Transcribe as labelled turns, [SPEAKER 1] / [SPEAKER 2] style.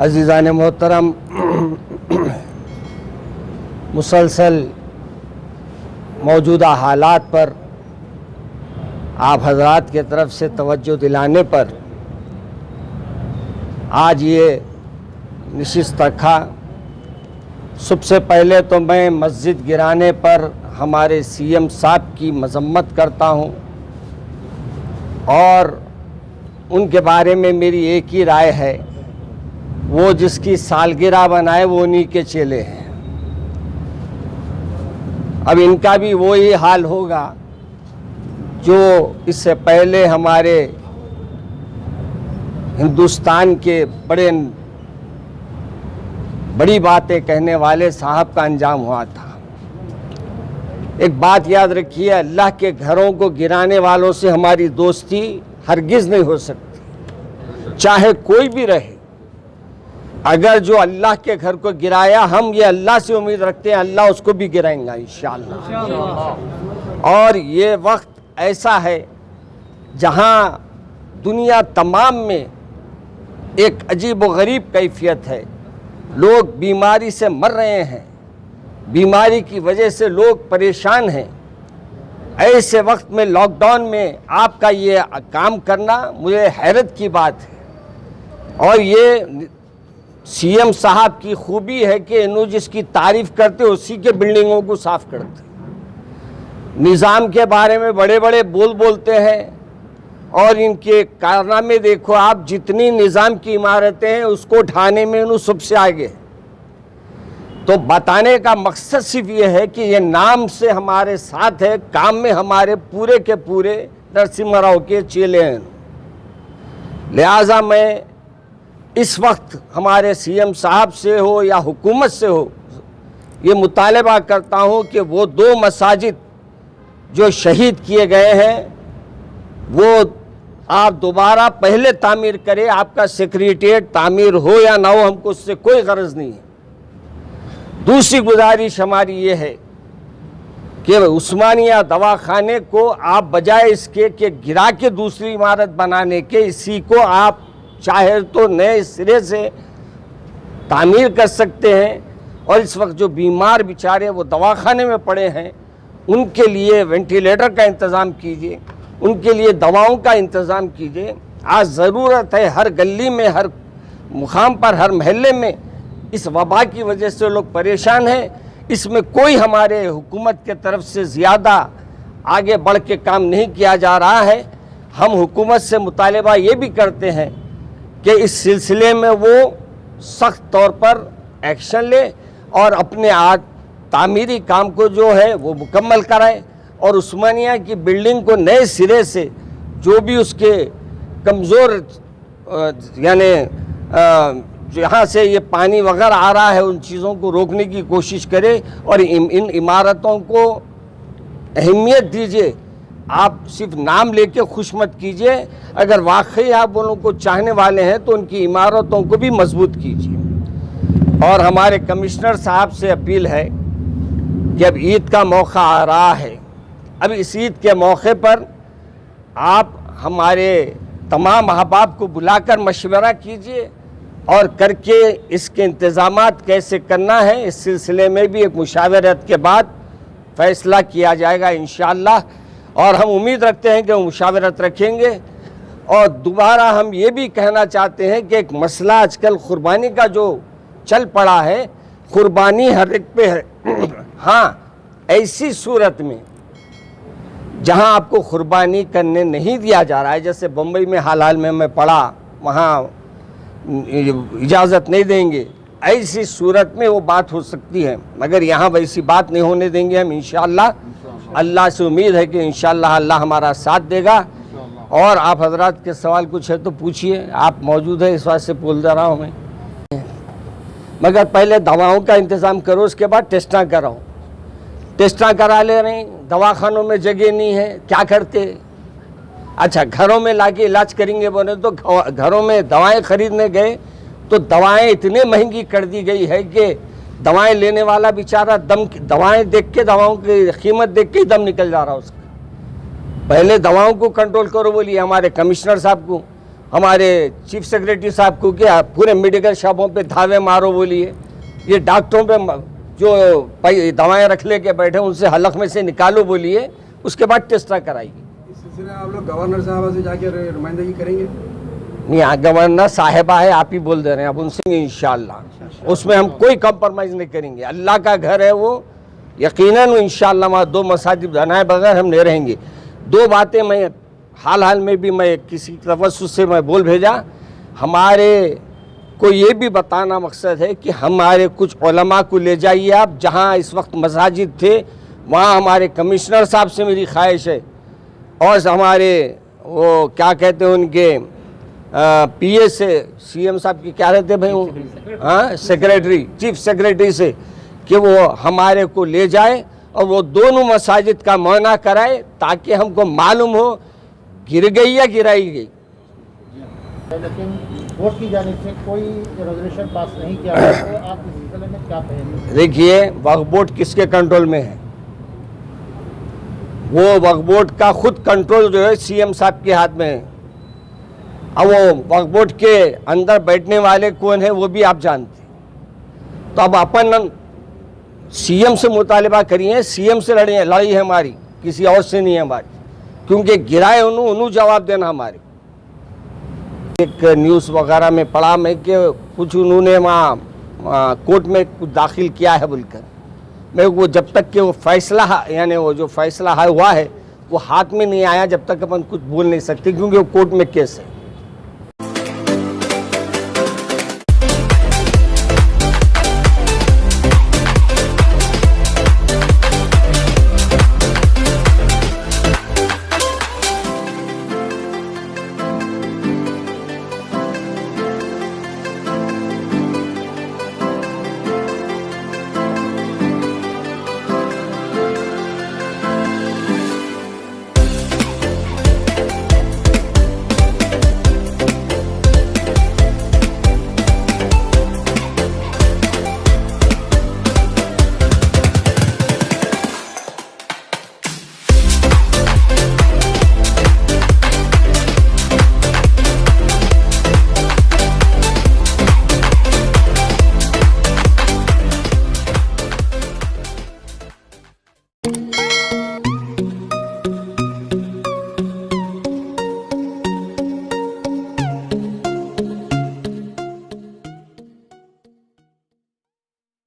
[SPEAKER 1] अज़ीज़ान मोहतरम, मुसलसल मौजूदा हालात पर आप हज़रात की तरफ से तवज्जो दिलाने पर आज ये नशिस्त रखा। सबसे पहले तो मैं मस्जिद गिराने पर हमारे सीएम साहब की मजम्मत करता हूँ और उनके बारे में मेरी एक ही राय है, वो जिसकी सालगिरह बनाए वो उन्हीं के चेले हैं। अब इनका भी वो ही हाल होगा जो इससे पहले हमारे हिंदुस्तान के बड़ी बातें कहने वाले साहब का अंजाम हुआ था। एक बात याद रखिए, अल्लाह के घरों को गिराने वालों से हमारी दोस्ती हरगिज़ नहीं हो सकती, चाहे कोई भी रहे। अगर जो अल्लाह के घर को गिराया, हम ये अल्लाह से उम्मीद रखते हैं अल्लाह उसको भी गिराएंगा इंशाअल्लाह। और ये वक्त ऐसा है जहां दुनिया तमाम में एक अजीब व गरीब कैफियत है। लोग बीमारी से मर रहे हैं, बीमारी की वजह से लोग परेशान हैं। ऐसे वक्त में लॉकडाउन में आपका ये काम करना मुझे हैरत की बात है। और ये सीएम साहब की खूबी है कि इन्हों जिसकी तारीफ करते उसी के बिल्डिंगों को साफ करते। निज़ाम के बारे में बड़े बड़े बोलते हैं और इनके कारनामे देखो आप। जितनी निज़ाम की इमारतें हैं उसको ढाने में इन्हों सबसे आगे है। तो बताने का मकसद सिर्फ ये है कि ये नाम से हमारे साथ है, काम में हमारे पूरे के पूरे नरसिम्हा राव के चेले हैं। लिहाजा मैं इस वक्त हमारे सीएम साहब से हो या हुकूमत से हो ये मुतालबा करता हूँ कि वो 2 मसाजिद जो शहीद किए गए हैं वो आप दोबारा पहले तामीर करें। आपका सेक्रेटेरिएट तामीर हो या ना हो, हमको उससे कोई गरज नहीं है। दूसरी गुजारिश हमारी ये है कि उस्मानिया दवाखाने को आप बजाय इसके कि गिरा के दूसरी इमारत बनाने के, इसी को आप चाहे तो नए सिरे से तामीर कर सकते हैं। और इस वक्त जो बीमार बेचारे वो दवाखाने में पड़े हैं उनके लिए वेंटिलेटर का इंतज़ाम कीजिए, उनके लिए दवाओं का इंतज़ाम कीजिए। आज ज़रूरत है, हर गली में, हर मुकाम पर, हर महल्ले में इस वबा की वजह से लोग परेशान हैं। इसमें कोई हमारे हुकूमत के तरफ से ज़्यादा आगे बढ़ के काम नहीं किया जा रहा है। हम हुकूमत से मुतालबा ये भी करते हैं कि इस सिलसिले में वो सख्त तौर पर एक्शन ले और अपने तामीरी काम को जो है वो मुकम्मल कराए और उस्मानिया की बिल्डिंग को नए सिरे से जो भी उसके कमज़ोर यानी जहाँ से ये पानी वगैरह आ रहा है उन चीज़ों को रोकने की कोशिश करे और इन इमारतों को अहमियत दीजिए। आप सिर्फ नाम लेके खुश मत कीजिए। अगर वाकई आप उन लोगों को चाहने वाले हैं तो उनकी इमारतों को भी मजबूत कीजिए। और हमारे कमिश्नर साहब से अपील है कि अब ईद का मौका आ रहा है, अब इस ईद के मौके पर आप हमारे तमाम अहबाब को बुलाकर मशवरा कीजिए और करके इसके इंतज़ामात कैसे करना है इस सिलसिले में भी एक मुशावरत के बाद फ़ैसला किया जाएगा इंशाअल्लाह। और हम उम्मीद रखते हैं कि वो मुशावरत रखेंगे। और दोबारा हम ये भी कहना चाहते हैं कि एक मसला आजकल क़ुरबानी का जो चल पड़ा है, क़ुरबानी हर एक पे है। हाँ, ऐसी सूरत में जहां आपको क़ुरबानी करने नहीं दिया जा रहा है, जैसे बम्बई में हाल में मैं पढ़ा, वहाँ इजाज़त नहीं देंगे, ऐसी सूरत में वो बात हो सकती है। मगर यहाँ वैसी बात नहीं होने देंगे हम इंशाअल्लाह। अल्लाह से उम्मीद है कि इंशाअल्लाह अल्लाह हमारा साथ देगा। और आप हजरात के सवाल कुछ है तो पूछिए, आप मौजूद है इस बात से बोल दे रहा हूँ मैं। मगर पहले दवाओं का इंतज़ाम करो, उसके बाद टेस्टा कराओ। टेस्टा करा ले रहे हैं, दवाखानों में जगह नहीं है, क्या करते? अच्छा, घरों में लाके इलाज करेंगे बोले तो घरों में दवाएं खरीदने गए तो दवाएं इतनी महंगी कर दी गई है कि दवाएं लेने वाला बेचारा दवाएं देख के, दवाओं की कीमत देख के ही दम निकल जा रहा उसका। पहले दवाओं को कंट्रोल करो बोलिए हमारे कमिश्नर साहब को, हमारे चीफ सेक्रेटरी साहब को कि आप पूरे मेडिकल शॉपों पे धावे मारो बोलिए, ये डॉक्टरों पे जो दवाएं रख ले के बैठे उनसे हलक में से निकालो बोलिए, उसके बाद टेस्ट कराइए।
[SPEAKER 2] इस सिलसिले में आप लोग गवर्नर साहब से जाके नुमाइंदगी करेंगे?
[SPEAKER 1] नहीं, गवर्नर साहिबा है, आप ही बोल दे रहे हैं, अब उनसे इंशाल्लाह उसमें हम कोई कंप्रोमाइज़ नहीं करेंगे। अल्लाह का घर है वो, यकीनन इंशाल्लाह वहाँ 2 मसाजिद बनाए बगैर हम नहीं रहेंगे। 2 बातें मैं हाल में भी मैं किसी तवज्जुह से मैं बोल भेजा, हमारे को ये भी बताना मकसद है कि हमारे कुछ उलमा को ले जाइए आप, जहाँ इस वक्त मसाजिद थे वहाँ हमारे कमिश्नर साहब से मेरी ख्वाहिश है, और हमारे वो क्या कहते हैं उनके पीए से, सीएम साहब की क्या रहते भाई वो, हाँ सेक्रेटरी, चीफ सेक्रेटरी से, कि वो हमारे को ले जाए और वो दोनों मसाजिद का मुआयना कराए, ताकि हमको मालूम हो गिर गई या गिराई गई।
[SPEAKER 3] लेकिन बोर्ड की जानिब से कोई रेजोल्यूशन पास नहीं किया गया, तो आप इस सिलसिले में क्या कहेंगे?
[SPEAKER 1] देखिए, वक्फ बोर्ड किसके कंट्रोल में है? वो वक्फ बोर्ड का खुद कंट्रोल जो है सीएम साहब के हाथ में है। अब वो वक्फ बोर्ड के अंदर बैठने वाले कौन है वो भी आप जानते हैं। तो अब अपन सीएम से मुतालिबा करिए, सीएम से लड़ाई है हमारी, किसी और से नहीं है हमारी, क्योंकि गिराए उन्होंने जवाब देना हमारे। एक न्यूज़ वगैरह में पढ़ा मैं कि कुछ उन्होंने वहाँ कोर्ट में कुछ दाखिल किया है बोलकर, मैं वो जब तक कि वो फैसला यानी वो जो फैसला हुआ है वो हाथ में नहीं आया, जब तक अपन कुछ बोल नहीं सकते, क्योंकि वो कोर्ट में केस है।